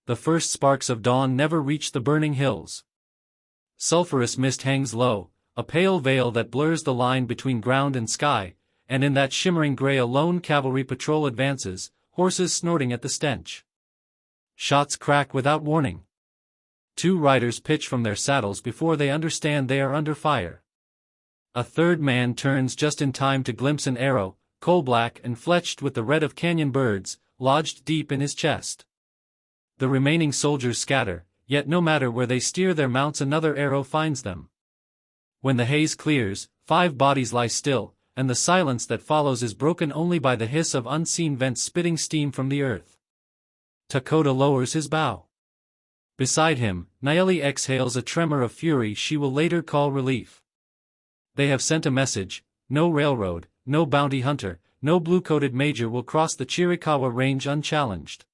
the first sparks of dawn never reach the burning hills. Sulphurous mist hangs low, a pale veil that blurs the line between ground and sky, and in that shimmering gray a lone cavalry patrol advances, horses snorting at the stench. Shots crack without warning. 2 riders pitch from their saddles before they understand they are under fire. A third man turns just in time to glimpse an arrow, coal-black and fletched with the red of canyon birds, lodged deep in his chest. The remaining soldiers scatter, yet no matter where they steer their mounts another arrow finds them. When the haze clears, 5 bodies lie still, and the silence that follows is broken only by the hiss of unseen vents spitting steam from the earth. Takota lowers his bow. Beside him, Nayeli exhales a tremor of fury she will later call relief. They have sent a message: no railroad, no bounty hunter, no blue-coated major will cross the Chiricahua Range unchallenged.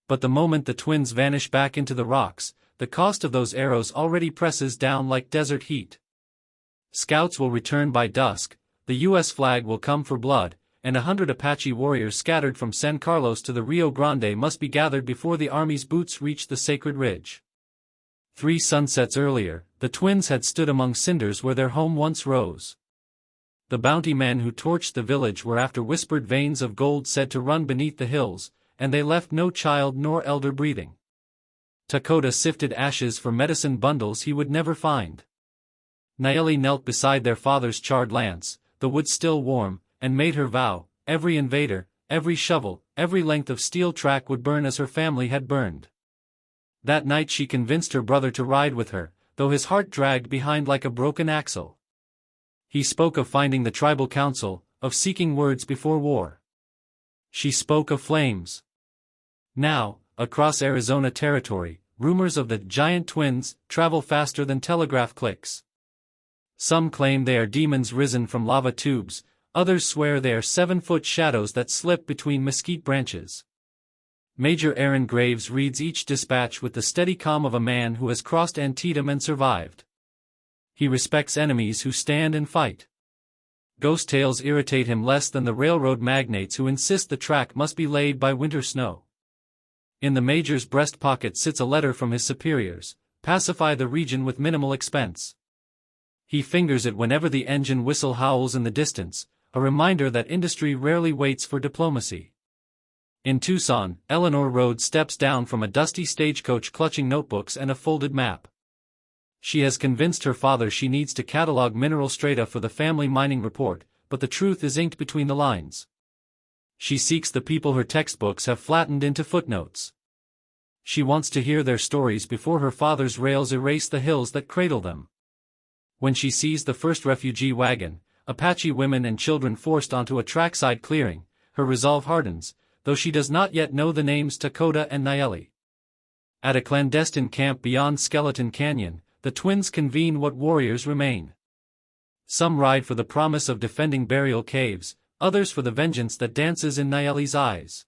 But the moment the twins vanish back into the rocks, the cost of those arrows already presses down like desert heat. Scouts will return by dusk, the U.S. flag will come for blood, and 100 Apache warriors scattered from San Carlos to the Rio Grande must be gathered before the army's boots reach the sacred ridge. 3 sunsets earlier, the twins had stood among cinders where their home once rose. The bounty men who torched the village were after whispered veins of gold said to run beneath the hills, and they left no child nor elder breathing. Takota sifted ashes for medicine bundles he would never find. Nayeli knelt beside their father's charred lance, the wood still warm, and made her vow: every invader, every shovel, every length of steel track would burn as her family had burned. That night she convinced her brother to ride with her, though his heart dragged behind like a broken axle. He spoke of finding the tribal council, of seeking words before war. She spoke of flames. Now, across Arizona territory, rumors of the giant twins travel faster than telegraph clicks. Some claim they are demons risen from lava tubes, others swear they are 7-foot shadows that slip between mesquite branches. Major Aaron Graves reads each dispatch with the steady calm of a man who has crossed Antietam and survived. He respects enemies who stand and fight. Ghost tales irritate him less than the railroad magnates who insist the track must be laid by winter snow. In the major's breast pocket sits a letter from his superiors: pacify the region with minimal expense. He fingers it whenever the engine whistle howls in the distance, a reminder that industry rarely waits for diplomacy. In Tucson, Eleanor Rhodes steps down from a dusty stagecoach clutching notebooks and a folded map. She has convinced her father she needs to catalog mineral strata for the family mining report, but the truth is inked between the lines. She seeks the people her textbooks have flattened into footnotes. She wants to hear their stories before her father's rails erase the hills that cradle them. When she sees the first refugee wagon, Apache women and children forced onto a trackside clearing, her resolve hardens, though she does not yet know the names Takota and Nayeli. At a clandestine camp beyond Skeleton Canyon, the twins convene what warriors remain. Some ride for the promise of defending burial caves, others for the vengeance that dances in Nayeli's eyes.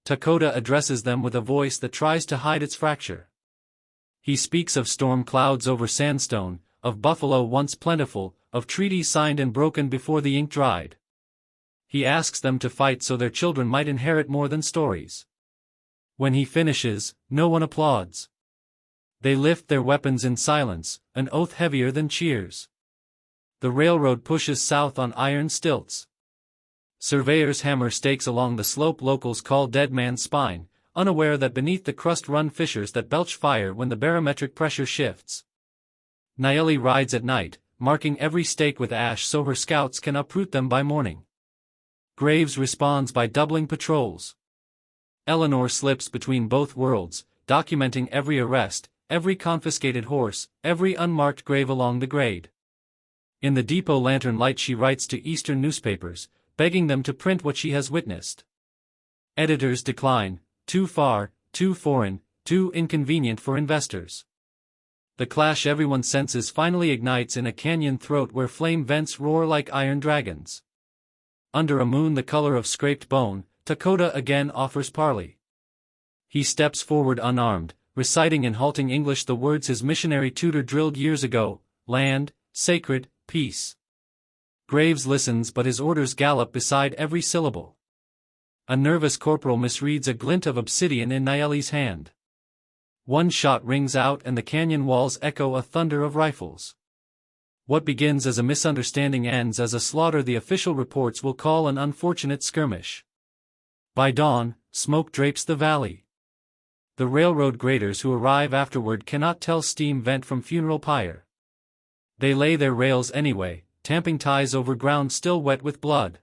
Takota addresses them with a voice that tries to hide its fracture. He speaks of storm clouds over sandstone, of buffalo once plentiful, of treaties signed and broken before the ink dried. He asks them to fight so their children might inherit more than stories. When he finishes, no one applauds. They lift their weapons in silence, an oath heavier than cheers. The railroad pushes south on iron stilts. Surveyors hammer stakes along the slope locals call Dead Man's Spine, unaware that beneath the crust run fissures that belch fire when the barometric pressure shifts. Nayeli rides at night, marking every stake with ash so her scouts can uproot them by morning. Graves responds by doubling patrols. Eleanor slips between both worlds, documenting every arrest, every confiscated horse, every unmarked grave along the grade. In the depot lantern light she writes to Eastern newspapers, begging them to print what she has witnessed. Editors decline: too far, too foreign, too inconvenient for investors. The clash everyone senses finally ignites in a canyon throat where flame vents roar like iron dragons. Under a moon the color of scraped bone, Takota again offers parley. He steps forward unarmed, reciting in halting English the words his missionary tutor drilled years ago: land, sacred, peace. Graves listens but his orders gallop beside every syllable. A nervous corporal misreads a glint of obsidian in Naeli's hand. One shot rings out and the canyon walls echo a thunder of rifles. What begins as a misunderstanding ends as a slaughter the official reports will call an unfortunate skirmish. By dawn, smoke drapes the valley. The railroad graders who arrive afterward cannot tell steam vent from funeral pyre. They lay their rails anyway, tamping ties over ground still wet with blood.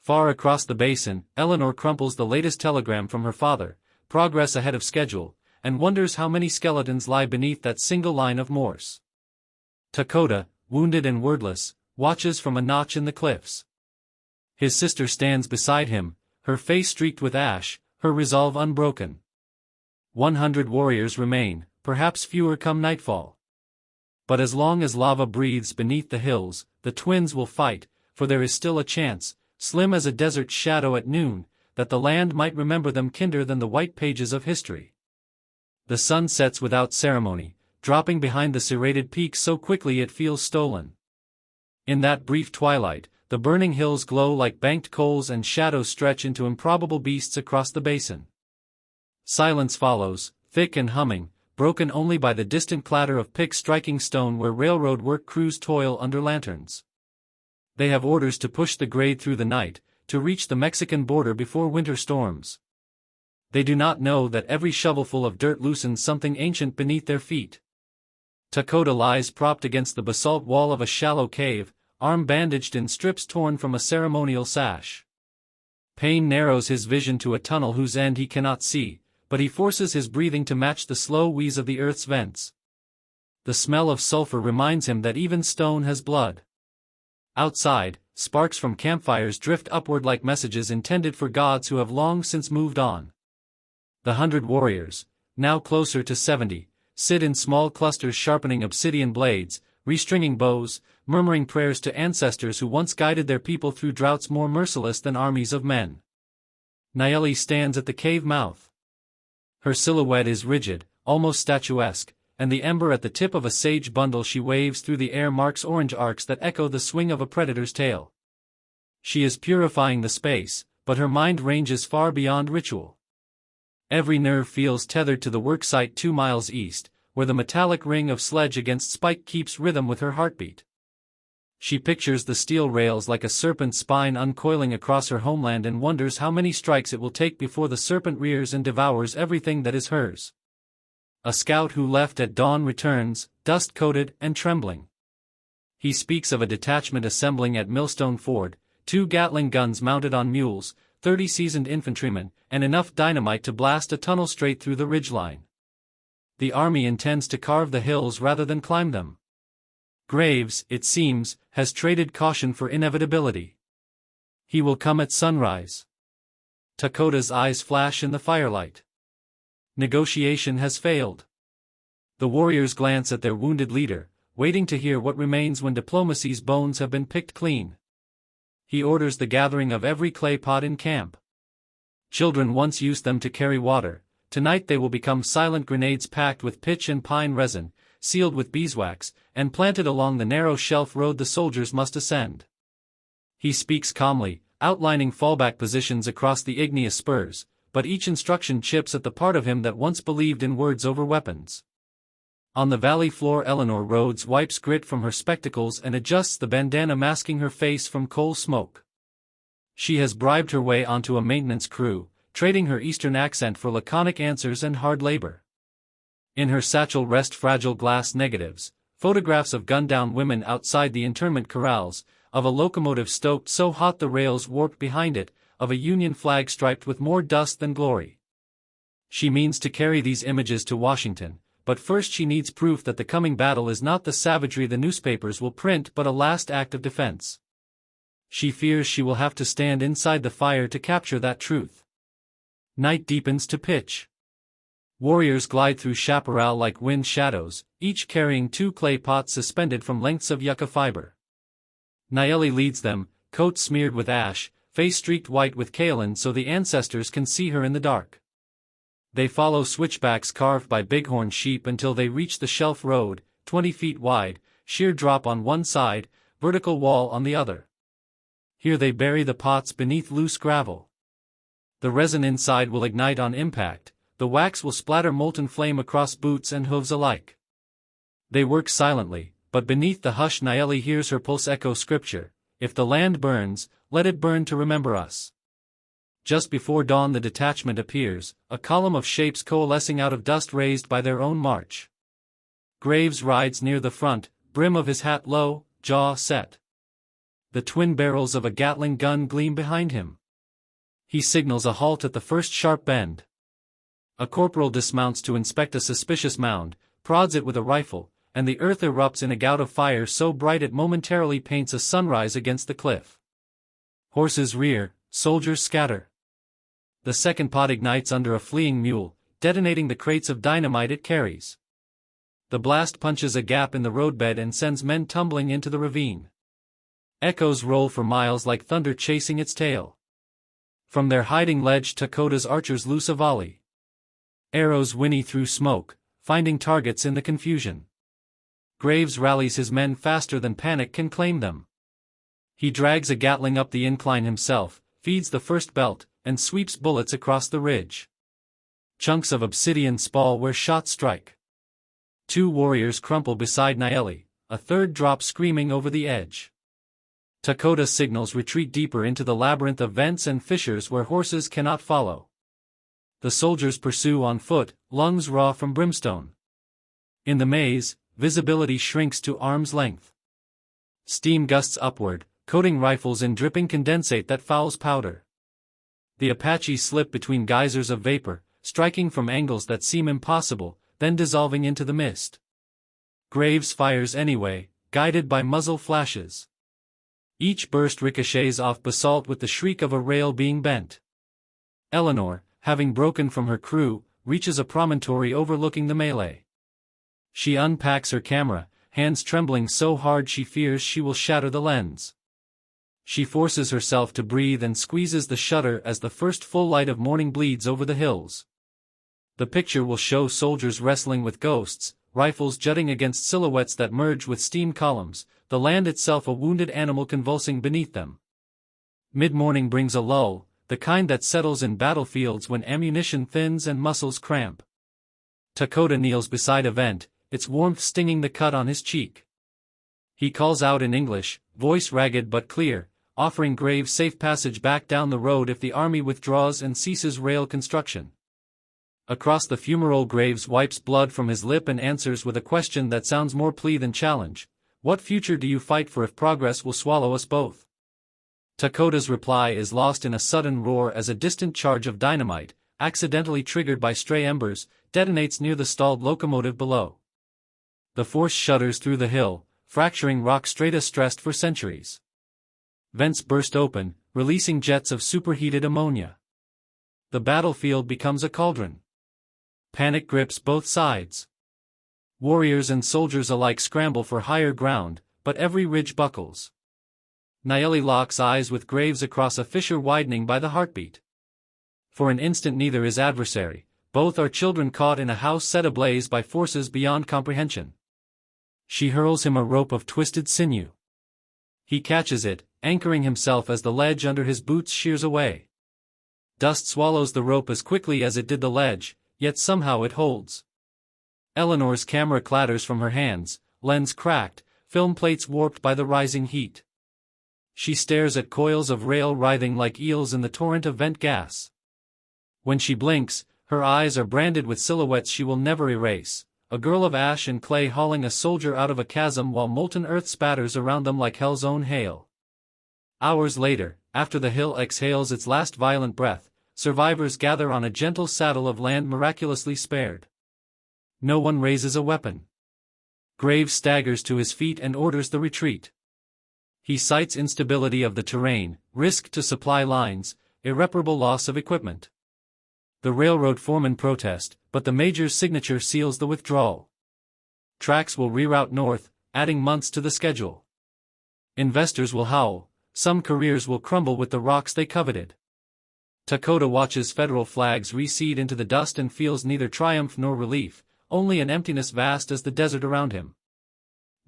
Far across the basin, Eleanor crumples the latest telegram from her father, progress ahead of schedule, and wonders how many skeletons lie beneath that single line of Morse. Dakota, wounded and wordless, watches from a notch in the cliffs. His sister stands beside him, her face streaked with ash, her resolve unbroken. 100 warriors remain, perhaps fewer come nightfall. But as long as lava breathes beneath the hills, the twins will fight, for there is still a chance, slim as a desert shadow at noon, that the land might remember them kinder than the white pages of history. The sun sets without ceremony, dropping behind the serrated peaks so quickly it feels stolen. In that brief twilight, the burning hills glow like banked coals and shadows stretch into improbable beasts across the basin. Silence follows, thick and humming, broken only by the distant clatter of picks striking stone where railroad work crews toil under lanterns. They have orders to push the grade through the night, to reach the Mexican border before winter storms. They do not know that every shovelful of dirt loosens something ancient beneath their feet. Dakota lies propped against the basalt wall of a shallow cave, arm bandaged in strips torn from a ceremonial sash. Pain narrows his vision to a tunnel whose end he cannot see, but he forces his breathing to match the slow wheeze of the earth's vents. The smell of sulfur reminds him that even stone has blood. Outside, sparks from campfires drift upward like messages intended for gods who have long since moved on. The 100 warriors, now closer to 70, sit in small clusters sharpening obsidian blades, restringing bows, murmuring prayers to ancestors who once guided their people through droughts more merciless than armies of men. Naeli stands at the cave mouth. Her silhouette is rigid, almost statuesque, and the ember at the tip of a sage bundle she waves through the air marks orange arcs that echo the swing of a predator's tail. She is purifying the space, but her mind ranges far beyond ritual. Every nerve feels tethered to the worksite 2 miles east, where the metallic ring of sledge against spike keeps rhythm with her heartbeat. She pictures the steel rails like a serpent's spine uncoiling across her homeland and wonders how many strikes it will take before the serpent rears and devours everything that is hers. A scout who left at dawn returns, dust-coated and trembling. He speaks of a detachment assembling at Millstone Ford, 2 Gatling guns mounted on mules, 30 seasoned infantrymen, and enough dynamite to blast a tunnel straight through the ridgeline. The army intends to carve the hills rather than climb them. Graves, it seems, has traded caution for inevitability. He will come at sunrise. Dakota's eyes flash in the firelight. Negotiation has failed. The warriors glance at their wounded leader, waiting to hear what remains when diplomacy's bones have been picked clean. He orders the gathering of every clay pot in camp. Children once used them to carry water, tonight they will become silent grenades packed with pitch and pine resin, sealed with beeswax, and planted along the narrow shelf road the soldiers must ascend. He speaks calmly, outlining fallback positions across the igneous spurs, but each instruction chips at the part of him that once believed in words over weapons. On the valley floor Eleanor Rhodes wipes grit from her spectacles and adjusts the bandana masking her face from coal smoke. She has bribed her way onto a maintenance crew, trading her Eastern accent for laconic answers and hard labor. In her satchel rest fragile glass negatives, photographs of gunned-down women outside the internment corrals, of a locomotive stoked so hot the rails warped behind it, of a Union flag striped with more dust than glory. She means to carry these images to Washington, but first she needs proof that the coming battle is not the savagery the newspapers will print but a last act of defense. She fears she will have to stand inside the fire to capture that truth. Night deepens to pitch. Warriors glide through chaparral like wind shadows, each carrying 2 clay pots suspended from lengths of yucca fiber. Naeli leads them, coat smeared with ash, face streaked white with kaolin so the ancestors can see her in the dark. They follow switchbacks carved by bighorn sheep until they reach the shelf road, 20 feet wide, sheer drop on one side, vertical wall on the other. Here they bury the pots beneath loose gravel. The resin inside will ignite on impact, the wax will splatter molten flame across boots and hooves alike. They work silently, but beneath the hush Naeli hears her pulse echo scripture: if the land burns, let it burn to remember us. Just before dawn the detachment appears, a column of shapes coalescing out of dust raised by their own march. Graves rides near the front, brim of his hat low, jaw set. The twin barrels of a Gatling gun gleam behind him. He signals a halt at the first sharp bend. A corporal dismounts to inspect a suspicious mound, prods it with a rifle, and the earth erupts in a gout of fire so bright it momentarily paints a sunrise against the cliff. Horses rear, soldiers scatter. The second pot ignites under a fleeing mule, detonating the crates of dynamite it carries. The blast punches a gap in the roadbed and sends men tumbling into the ravine. Echoes roll for miles like thunder chasing its tail. From their hiding ledge Takota's archers loose a volley. Arrows whinny through smoke, finding targets in the confusion. Graves rallies his men faster than panic can claim them. He drags a Gatling up the incline himself, feeds the first belt, and sweeps bullets across the ridge. Chunks of obsidian spall where shots strike. 2 warriors crumple beside Naeli, a third drops screaming over the edge. Takota signals retreat deeper into the labyrinth of vents and fissures where horses cannot follow. The soldiers pursue on foot, lungs raw from brimstone. In the maze, visibility shrinks to arm's length. Steam gusts upward, coating rifles in dripping condensate that fouls powder. The Apaches slip between geysers of vapor, striking from angles that seem impossible, then dissolving into the mist. Graves fires anyway, guided by muzzle flashes. Each burst ricochets off basalt with the shriek of a rail being bent. Eleanor, having broken from her crew, reaches a promontory overlooking the melee. She unpacks her camera, hands trembling so hard she fears she will shatter the lens. She forces herself to breathe and squeezes the shutter as the first full light of morning bleeds over the hills. The picture will show soldiers wrestling with ghosts, rifles jutting against silhouettes that merge with steam columns, the land itself a wounded animal convulsing beneath them. Mid-morning brings a lull, the kind that settles in battlefields when ammunition thins and muscles cramp. Takota kneels beside a vent, its warmth stinging the cut on his cheek. He calls out in English, voice ragged but clear, offering Graves safe passage back down the road if the army withdraws and ceases rail construction. Across the fumarole Graves wipes blood from his lip and answers with a question that sounds more plea than challenge: what future do you fight for if progress will swallow us both? Takota's reply is lost in a sudden roar as a distant charge of dynamite, accidentally triggered by stray embers, detonates near the stalled locomotive below. The force shudders through the hill, fracturing rock strata stressed for centuries. Vents burst open, releasing jets of superheated ammonia. The battlefield becomes a cauldron. Panic grips both sides. Warriors and soldiers alike scramble for higher ground, but every ridge buckles. Naeli locks eyes with Graves across a fissure widening by the heartbeat. For an instant neither is adversary, both are children caught in a house set ablaze by forces beyond comprehension. She hurls him a rope of twisted sinew. He catches it, anchoring himself as the ledge under his boots shears away. Dust swallows the rope as quickly as it did the ledge, yet somehow it holds. Eleanor's camera clatters from her hands, lens cracked, film plates warped by the rising heat. She stares at coils of rail writhing like eels in the torrent of vent gas. When she blinks, her eyes are branded with silhouettes she will never erase, a girl of ash and clay hauling a soldier out of a chasm while molten earth spatters around them like hell's own hail. Hours later, after the hill exhales its last violent breath, survivors gather on a gentle saddle of land miraculously spared. No one raises a weapon. Graves staggers to his feet and orders the retreat. He cites instability of the terrain, risk to supply lines, irreparable loss of equipment. The railroad foremen protest, but the major's signature seals the withdrawal. Tracks will reroute north, adding months to the schedule. Investors will howl, some careers will crumble with the rocks they coveted. Takota watches federal flags recede into the dust and feels neither triumph nor relief, only an emptiness vast as the desert around him.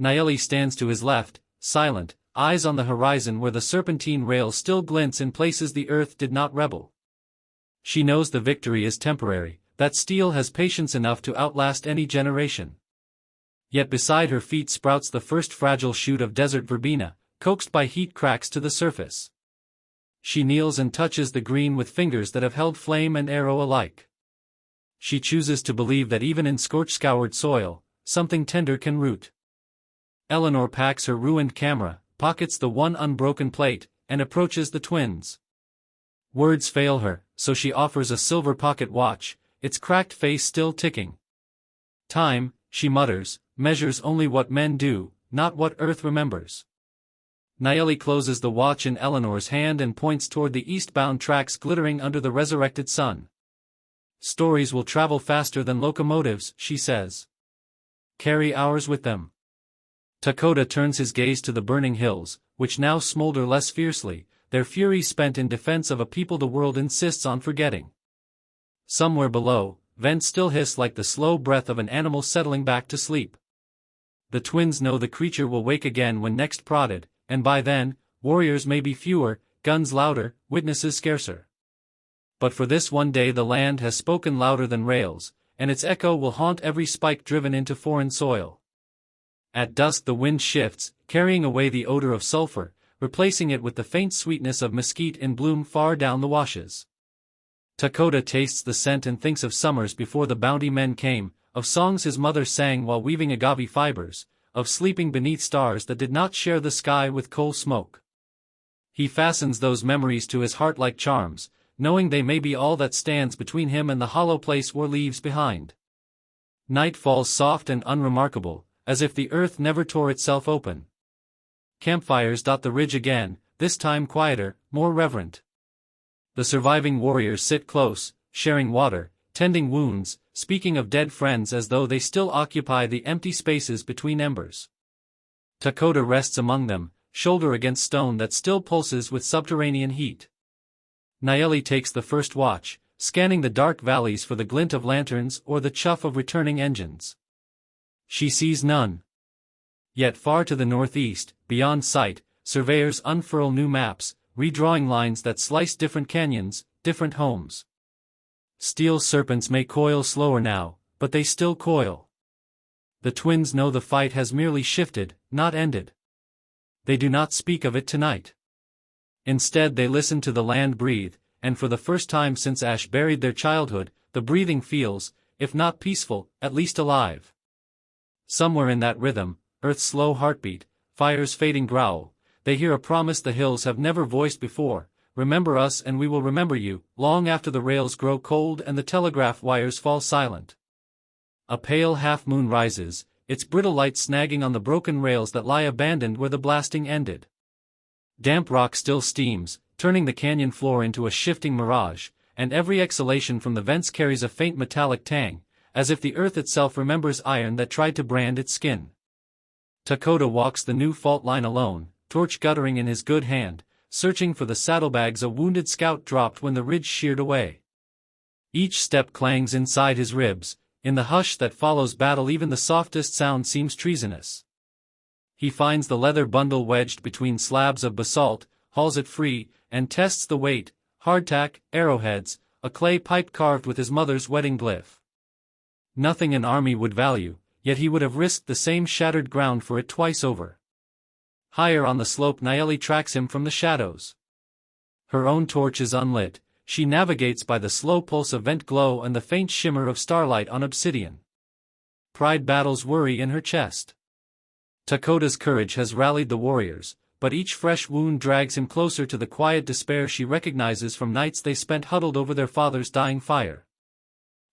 Naeli stands to his left, silent, eyes on the horizon where the serpentine rail still glints in places the earth did not rebel. She knows the victory is temporary, that steel has patience enough to outlast any generation. Yet beside her feet sprouts the first fragile shoot of desert verbena, coaxed by heat cracks to the surface. She kneels and touches the green with fingers that have held flame and arrow alike. She chooses to believe that even in scorch-scoured soil, something tender can root. Eleanor packs her ruined camera, pockets the one unbroken plate, and approaches the twins. Words fail her, so she offers a silver pocket watch, its cracked face still ticking. Time, she mutters, measures only what men do, not what Earth remembers. Nayeli closes the watch in Eleanor's hand and points toward the eastbound tracks glittering under the resurrected sun. Stories will travel faster than locomotives, she says. Carry ours with them. Dakota turns his gaze to the burning hills, which now smolder less fiercely, their fury spent in defense of a people the world insists on forgetting. Somewhere below, vents still hiss like the slow breath of an animal settling back to sleep. The twins know the creature will wake again when next prodded, and by then, warriors may be fewer, guns louder, witnesses scarcer. But for this one day the land has spoken louder than rails, and its echo will haunt every spike driven into foreign soil. At dusk the wind shifts, carrying away the odor of sulfur, replacing it with the faint sweetness of mesquite in bloom far down the washes. Dakota tastes the scent and thinks of summers before the bounty men came, of songs his mother sang while weaving agave fibers, of sleeping beneath stars that did not share the sky with coal smoke. He fastens those memories to his heart like charms, knowing they may be all that stands between him and the hollow place war leaves behind. Night falls soft and unremarkable, as if the earth never tore itself open. Campfires dot the ridge again, this time quieter, more reverent. The surviving warriors sit close, sharing water, tending wounds, speaking of dead friends as though they still occupy the empty spaces between embers. Dakota rests among them, shoulder against stone that still pulses with subterranean heat. Nayeli takes the first watch, scanning the dark valleys for the glint of lanterns or the chuff of returning engines. She sees none. Yet far to the northeast, beyond sight, surveyors unfurl new maps, redrawing lines that slice different canyons, different homes. Steel serpents may coil slower now, but they still coil. The twins know the fight has merely shifted, not ended. They do not speak of it tonight. Instead they listen to the land breathe, and for the first time since Ash buried their childhood, the breathing feels, if not peaceful, at least alive. Somewhere in that rhythm, Earth's slow heartbeat, fire's fading growl, they hear a promise the hills have never voiced before: remember us and we will remember you, long after the rails grow cold and the telegraph wires fall silent. A pale half-moon rises, its brittle light snagging on the broken rails that lie abandoned where the blasting ended. Damp rock still steams, turning the canyon floor into a shifting mirage, and every exhalation from the vents carries a faint metallic tang, as if the earth itself remembers iron that tried to brand its skin. Dakota walks the new fault line alone, torch guttering in his good hand, searching for the saddlebags a wounded scout dropped when the ridge sheared away. Each step clangs inside his ribs, in the hush that follows battle even the softest sound seems treasonous. He finds the leather bundle wedged between slabs of basalt, hauls it free, and tests the weight: hardtack, arrowheads, a clay pipe carved with his mother's wedding glyph. Nothing an army would value, yet he would have risked the same shattered ground for it twice over. Higher on the slope Nayeli tracks him from the shadows. Her own torch is unlit, she navigates by the slow pulse of vent glow and the faint shimmer of starlight on obsidian. Pride battles worry in her chest. Dakota's courage has rallied the warriors, but each fresh wound drags him closer to the quiet despair she recognizes from nights they spent huddled over their father's dying fire.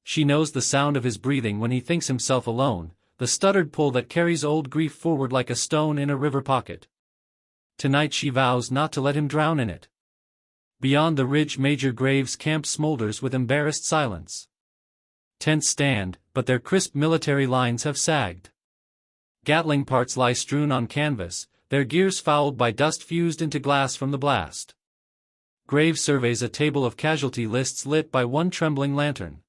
She knows the sound of his breathing when he thinks himself alone, the stuttered pull that carries old grief forward like a stone in a river pocket. Tonight she vows not to let him drown in it. Beyond the ridge Major Graves' camp smolders with embarrassed silence. Tents stand, but their crisp military lines have sagged. Gatling parts lie strewn on canvas, their gears fouled by dust fused into glass from the blast. Graves surveys a table of casualty lists lit by one trembling lantern.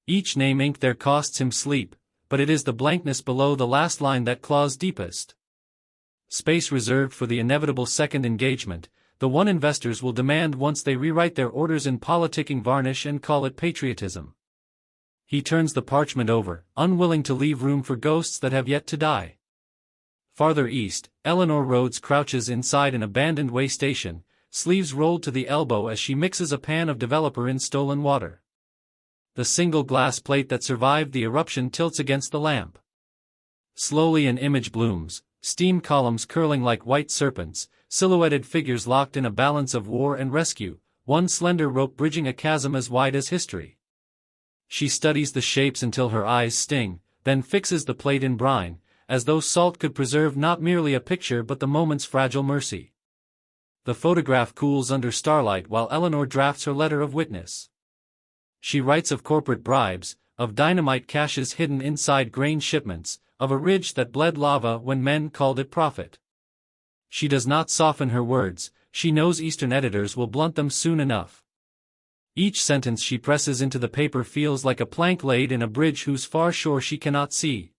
Each name inked there costs him sleep, but it is the blankness below the last line that claws deepest. Space reserved for the inevitable second engagement, the one investors will demand once they rewrite their orders in politicking varnish and call it patriotism. He turns the parchment over, unwilling to leave room for ghosts that have yet to die. Farther east, Eleanor Rhodes crouches inside an abandoned way station, sleeves rolled to the elbow as she mixes a pan of developer in stolen water. The single glass plate that survived the eruption tilts against the lamp. Slowly an image blooms, steam columns curling like white serpents, silhouetted figures locked in a balance of war and rescue, one slender rope bridging a chasm as wide as history. She studies the shapes until her eyes sting, then fixes the plate in brine, as though salt could preserve not merely a picture but the moment's fragile mercy. The photograph cools under starlight while Eleanor drafts her letter of witness. She writes of corporate bribes, of dynamite caches hidden inside grain shipments, of a ridge that bled lava when men called it profit. She does not soften her words, she knows Eastern editors will blunt them soon enough. Each sentence she presses into the paper feels like a plank laid in a bridge whose far shore she cannot see.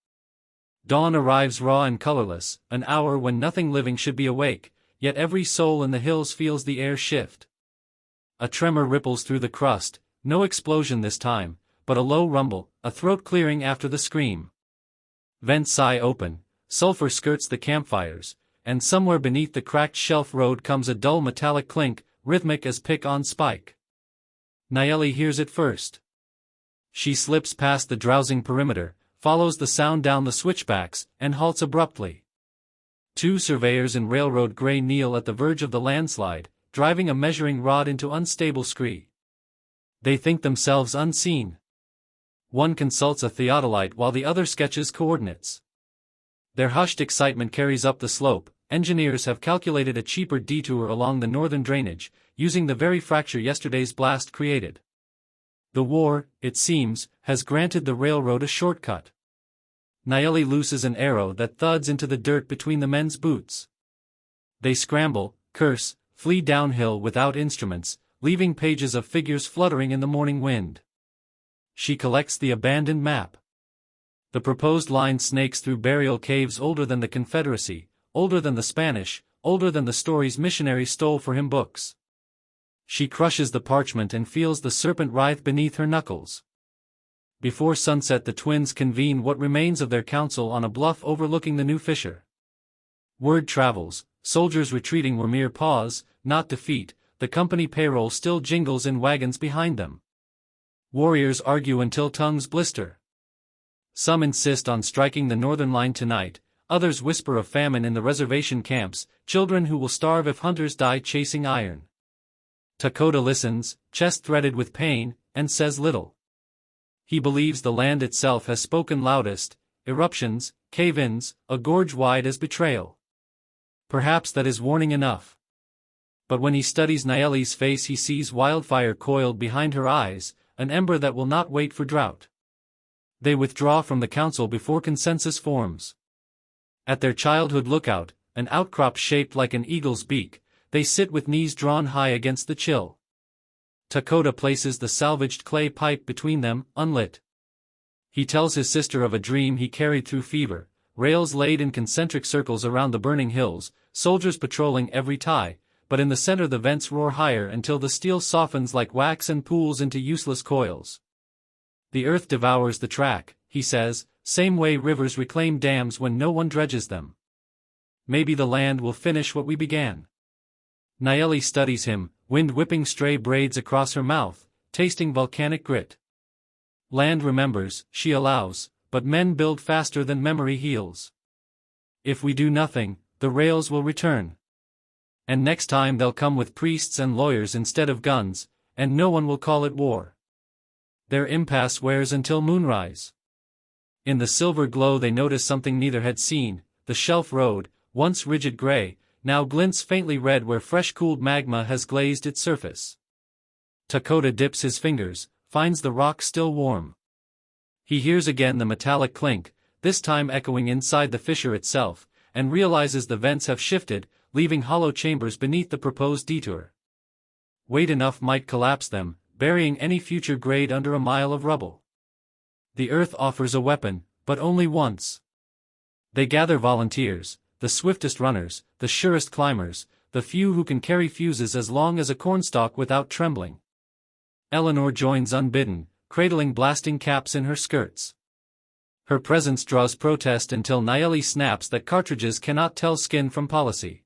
Dawn arrives raw and colorless, an hour when nothing living should be awake, yet every soul in the hills feels the air shift. A tremor ripples through the crust, no explosion this time, but a low rumble, a throat clearing after the scream. Vents sigh open, sulfur skirts the campfires, and somewhere beneath the cracked shelf road comes a dull metallic clink, rhythmic as pick on spike. Nayeli hears it first. She slips past the drowsing perimeter, follows the sound down the switchbacks, and halts abruptly. Two surveyors in railroad gray kneel at the verge of the landslide, driving a measuring rod into unstable scree. They think themselves unseen. One consults a theodolite while the other sketches coordinates. Their hushed excitement carries up the slope. Engineers have calculated a cheaper detour along the northern drainage, using the very fracture yesterday's blast created. The war, it seems, has granted the railroad a shortcut. Nayeli looses an arrow that thuds into the dirt between the men's boots. They scramble, curse, flee downhill without instruments, leaving pages of figures fluttering in the morning wind. She collects the abandoned map. The proposed line snakes through burial caves older than the Confederacy, older than the Spanish, older than the stories missionaries stole for him books. She crushes the parchment and feels the serpent writhe beneath her knuckles. Before sunset the twins convene what remains of their council on a bluff overlooking the new fissure. Word travels, soldiers retreating were mere pause, not defeat, the company payroll still jingles in wagons behind them. Warriors argue until tongues blister. Some insist on striking the northern line tonight, others whisper of famine in the reservation camps, children who will starve if hunters die chasing iron. Takota listens, chest threaded with pain, and says little. He believes the land itself has spoken loudest, eruptions, cave-ins, a gorge wide as betrayal. Perhaps that is warning enough. But when he studies Nayeli's face he sees wildfire coiled behind her eyes, an ember that will not wait for drought. They withdraw from the council before consensus forms. At their childhood lookout, an outcrop shaped like an eagle's beak, they sit with knees drawn high against the chill. Takota places the salvaged clay pipe between them, unlit. He tells his sister of a dream he carried through fever, rails laid in concentric circles around the burning hills, soldiers patrolling every tie, but in the center the vents roar higher until the steel softens like wax and pools into useless coils. The earth devours the track, he says, same way rivers reclaim dams when no one dredges them. Maybe the land will finish what we began. Nayeli studies him, wind whipping stray braids across her mouth, tasting volcanic grit. Land remembers, she allows, but men build faster than memory heals. If we do nothing, the rails will return. And next time they'll come with priests and lawyers instead of guns, and no one will call it war. Their impasse wears until moonrise. In the silver glow they notice something neither had seen, the shelf road, once rigid gray, now glints faintly red where fresh-cooled magma has glazed its surface. Takota dips his fingers, finds the rock still warm. He hears again the metallic clink, this time echoing inside the fissure itself, and realizes the vents have shifted, leaving hollow chambers beneath the proposed detour. Weight enough might collapse them, burying any future grade under a mile of rubble. The earth offers a weapon, but only once. They gather volunteers, the swiftest runners, the surest climbers, the few who can carry fuses as long as a cornstalk without trembling. Eleanor joins unbidden, cradling blasting caps in her skirts. Her presence draws protest until Nayeli snaps that cartridges cannot tell skin from policy.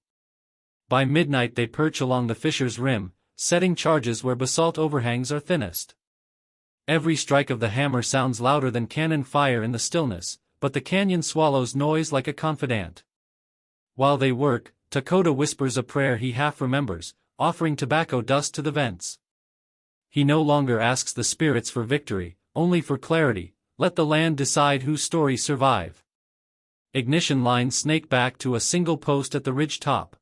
By midnight they perch along the fissure's rim, setting charges where basalt overhangs are thinnest. Every strike of the hammer sounds louder than cannon fire in the stillness, but the canyon swallows noise like a confidant. While they work, Dakota whispers a prayer he half remembers, offering tobacco dust to the vents. He no longer asks the spirits for victory, only for clarity. Let the land decide whose stories survive. Ignition lines snake back to a single post at the ridge top.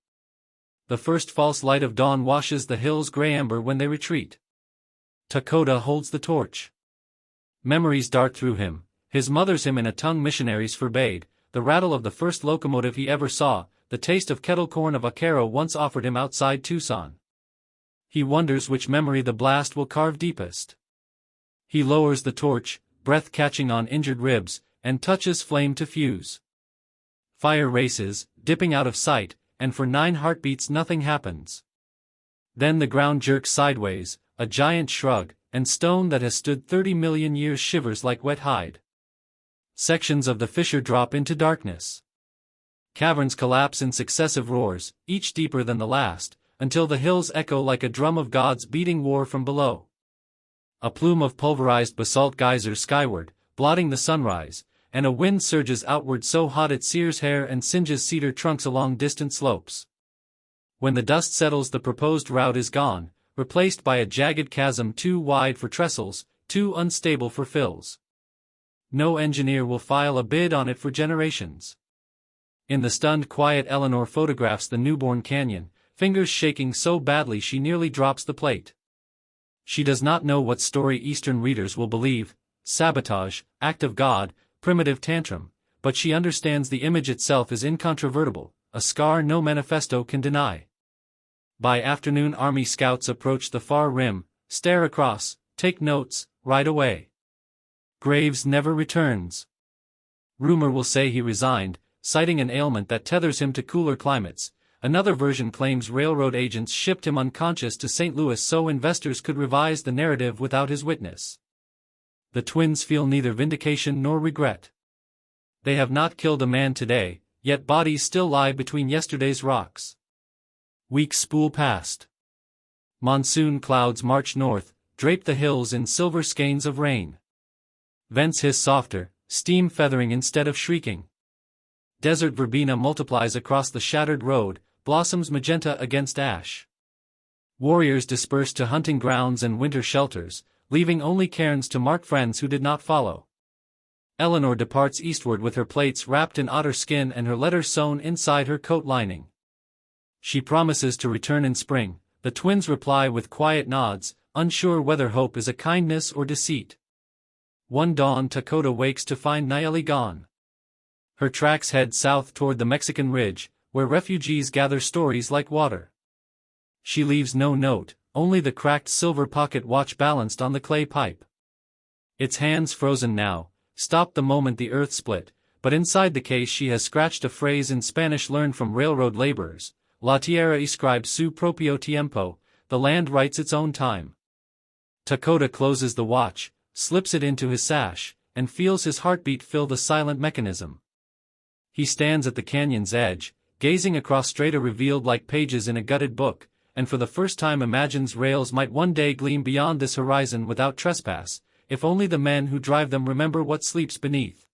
The first false light of dawn washes the hills gray amber when they retreat. Dakota holds the torch. Memories dart through him, his mother's hymn in a tongue missionaries forbade, the rattle of the first locomotive he ever saw, the taste of kettle corn a vaquero once offered him outside Tucson. He wonders which memory the blast will carve deepest. He lowers the torch, breath catching on injured ribs, and touches flame to fuse. Fire races, dipping out of sight, and for 9 heartbeats nothing happens. Then the ground jerks sideways, a giant shrug, and stone that has stood 30 million years shivers like wet hide. Sections of the fissure drop into darkness. Caverns collapse in successive roars, each deeper than the last, until the hills echo like a drum of gods beating war from below. A plume of pulverized basalt geysers skyward, blotting the sunrise, and a wind surges outward so hot it sears hair and singes cedar trunks along distant slopes. When the dust settles, the proposed route is gone, replaced by a jagged chasm too wide for trestles, too unstable for fills. No engineer will file a bid on it for generations. In the stunned quiet, Eleanor photographs the newborn canyon, fingers shaking so badly she nearly drops the plate. She does not know what story Eastern readers will believe, sabotage, act of God, primitive tantrum, but she understands the image itself is incontrovertible, a scar no manifesto can deny. By afternoon, Army scouts approach the far rim, stare across, take notes, ride away. Graves never returns. Rumor will say he resigned, citing an ailment that tethers him to cooler climates. Another version claims railroad agents shipped him unconscious to St. Louis so investors could revise the narrative without his witness. The twins feel neither vindication nor regret. They have not killed a man today, yet bodies still lie between yesterday's rocks. Weeks spool past. Monsoon clouds march north, drape the hills in silver skeins of rain. Vents hiss softer, steam feathering instead of shrieking. Desert verbena multiplies across the shattered road, blossoms magenta against ash. Warriors disperse to hunting grounds and winter shelters, leaving only cairns to mark friends who did not follow. Eleanor departs eastward with her plates wrapped in otter skin and her letters sewn inside her coat lining. She promises to return in spring. The twins reply with quiet nods, unsure whether hope is a kindness or deceit. One dawn, Dakota wakes to find Nayeli gone. Her tracks head south toward the Mexican ridge, where refugees gather stories like water. She leaves no note, only the cracked silver pocket watch balanced on the clay pipe. Its hands frozen now, stopped the moment the earth split, but inside the case she has scratched a phrase in Spanish learned from railroad laborers: La tierra escribe su propio tiempo, the land writes its own time. Dakota closes the watch, slips it into his sash, and feels his heartbeat fill the silent mechanism. He stands at the canyon's edge, gazing across strata revealed like pages in a gutted book, and for the first time imagines rails might one day gleam beyond this horizon without trespass, if only the men who drive them remember what sleeps beneath.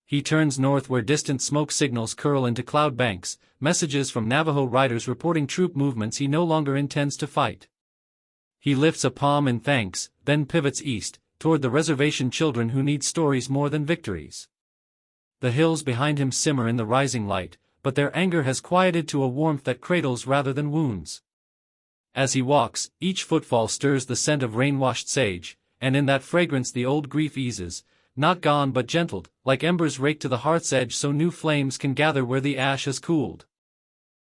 He turns north where distant smoke signals curl into cloud banks, messages from Navajo riders reporting troop movements he no longer intends to fight. He lifts a palm in thanks, then pivots east, toward the reservation children who need stories more than victories. The hills behind him simmer in the rising light, but their anger has quieted to a warmth that cradles rather than wounds. As he walks, each footfall stirs the scent of rain-washed sage, and in that fragrance the old grief eases, not gone but gentled, like embers raked to the hearth's edge so new flames can gather where the ash has cooled.